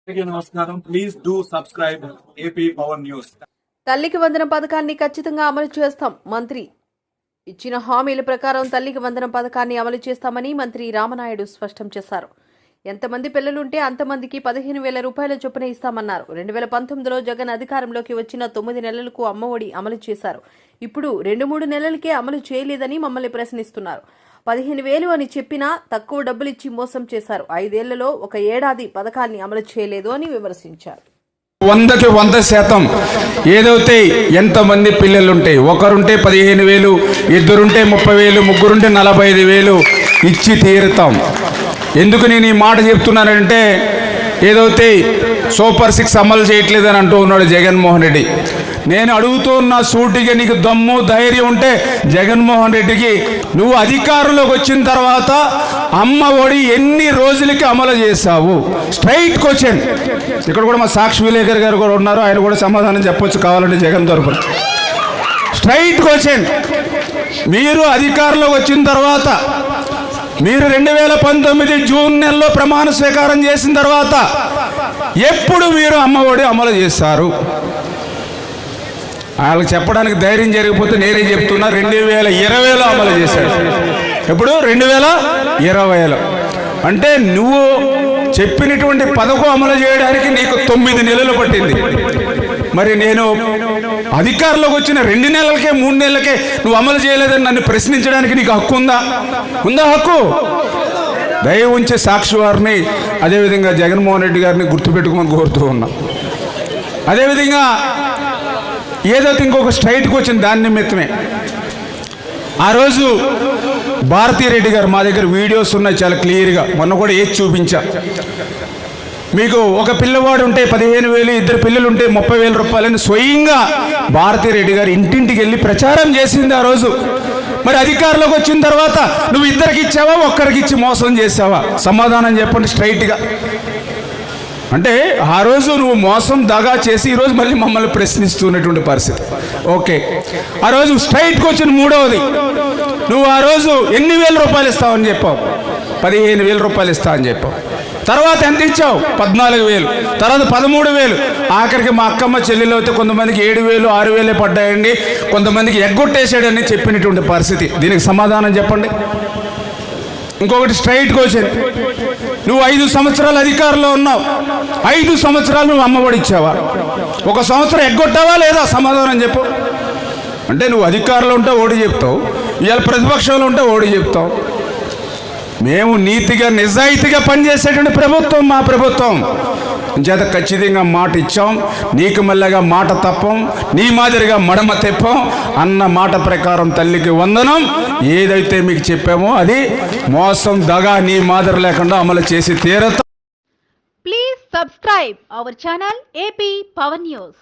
నమస్కారం. Please do subscribe AP power news. తల్లికి వందనం పథకాన్ని ఖచ్చితంగా అమలు చేస్తాం. మంత్రి ఇచ్చిన హామీల ప్రకారం తల్లికి వందనం పథకాన్ని అమలు చేస్తామని మంత్రి రామనాయుడు స్పష్టం చేశారు. ఎంతమంది పిల్లలుంటే అంతమందికి 15,000 రూపాయల చొప్పున ఇస్తామన్నారు. 2019లో జగన్ అధికారంలోకి వచ్చిన 9 నెలలకు అమ్మఒడి అమలు చేశారు. ఇప్పుడు 2-3 నెలలకే అమలు చేయలేదని మమ్మల్ని ప్రశ్నిస్తున్నారు. 15,000 అని చెప్పినా తక్కువ డబ్బులిచ్చి మోసం చేశారు. 5 ఏళ్లలో 1 ఏడాది పథకాన్ని అమలు చేయలేదు అని విమర్శించారు. 100కి 100% ఏదైతే ఎంతమంది పిల్లలుంటే ఒకరుంటే 15,000, ఇద్దరుంటే 30,000, ముగ్గురుంటే 45,000 ఇచ్చి తీరుతాం. ఎందుకు నేను ఈ మాట చెప్తున్నానంటే ఏదైతే సూపర్ 6 అమలు చేయట్లేదని అంటూ ఉన్నాడు జగన్మోహన్ రెడ్డి. నేను అడుగుతున్న సూటిగా నీకు దమ్ము ధైర్యం ఉంటే జగన్మోహన్ రెడ్డికి నువ్వు అధికారంలోకి వచ్చిన తర్వాత అమ్మ ఒడి ఎన్ని రోజులకి అమలు చేశావు? Straight question. ఇక్కడ కూడా మా సాక్షి విలేకర్ గారు కూడా ఉన్నారు, ఆయన కూడా సమాధానం చెప్పొచ్చు కావాలంటే జగన్ తరపున. Straight question. మీరు అధికారంలోకి వచ్చిన తర్వాత మీరు 2019 జూన్ నెలలో ప్రమాణ స్వీకారం చేసిన తర్వాత ఎప్పుడు మీరు అమ్మ ఒడి అమలు చేశారు? వాళ్ళకి చెప్పడానికి ధైర్యం జరిగిపోతే నేనే చెప్తున్నా, 2020లో అమలు చేశాడు. ఎప్పుడు? 2020లో. అంటే నువ్వు చెప్పినటువంటి పథకం అమలు చేయడానికి నీకు 9 నెలలు పట్టింది. మరి నేను అధికారంలోకి వచ్చిన 2 నెలలకే 3 నెలలకే నువ్వు అమలు చేయలేదని నన్ను ప్రశ్నించడానికి నీకు హక్కు ఉందా? హక్కు? దయ ఉంచే సాక్షి వారిని అదేవిధంగా జగన్మోహన్ రెడ్డి గారిని గుర్తుపెట్టుకోమని కోరుతూ ఉన్నా. అదేవిధంగా ఏదైతే ఇంకొక స్ట్రైట్కి వచ్చింది దాని నిమిత్తమే ఆ రోజు భారతీరెడ్డి గారు మా దగ్గర వీడియోస్ ఉన్నాయి చాలా క్లియర్గా, మొన్న కూడా ఏది చూపించా మీకు. ఒక పిల్లవాడు ఉంటే 15,000, ఇద్దరు పిల్లలు ఉంటే 30,000 రూపాయలని స్వయంగా భారతీరెడ్డి గారు ఇంటింటికి వెళ్ళి ప్రచారం చేసింది ఆ రోజు. మరి అధికారంలోకి వచ్చిన తర్వాత నువ్వు ఇద్దరికి ఇచ్చావా, ఒక్కరికి ఇచ్చి మోసం చేసావా? సమాధానం చెప్పండి స్ట్రైట్గా. అంటే ఆ రోజు నువ్వు మోసం దగా చేసి ఈరోజు మళ్ళీ మమ్మల్ని ప్రశ్నిస్తున్నటువంటి పరిస్థితి. ఓకే, ఆ రోజు స్ట్రైట్కి వచ్చిన మూడవది, నువ్వు ఆ రోజు ఎన్ని వేల రూపాయలు ఇస్తావని చెప్పావు? 15,000 రూపాయలు ఇస్తావని చెప్పావు. తర్వాత ఎంత ఇచ్చావు? 14,000. తర్వాత 13,000. ఆఖరికి మా అక్కమ్మ చెల్లెలు అయితే కొంతమందికి 7,000, 6,000 పడ్డాయండి, కొంతమందికి ఎగ్గొట్టేసాడని చెప్పినటువంటి పరిస్థితి. దీనికి సమాధానం చెప్పండి. ఇంకొకటి స్ట్రైట్ క్వశ్చన్. నువ్వు 5 సంవత్సరాలు అధికారంలో ఉన్నావు, 5 సంవత్సరాలు నువ్వు అమ్మఒడి ఇచ్చావా? 1 సంవత్సరం ఎగ్గొట్టావా లేదా? సమాధానం చెప్పు. అంటే నువ్వు అధికారంలో ఉంటే ఓడి చెప్తావు, ఇవాళ ప్రతిపక్షంలో ఉంటే ఓడి చెప్తావు. మేము నీతిగా నిజాయితీగా పనిచేసేటువంటి ప్రభుత్వం మా ప్రభుత్వం. చేత ఖచ్చితంగా మాట ఇచ్చాం, నీకు మళ్ళగా మాట తప్పం, నీ మాదిరిగా మడమ తెప్పం అన్న మాట ప్రకారం తల్లికి వందనం ఏదైతే మీకు చెప్పామో అది మోసం దగా నీ మాదిరి లేకుండా అమలు చేసి తీరతాం. Please subscribe our channel AP power news.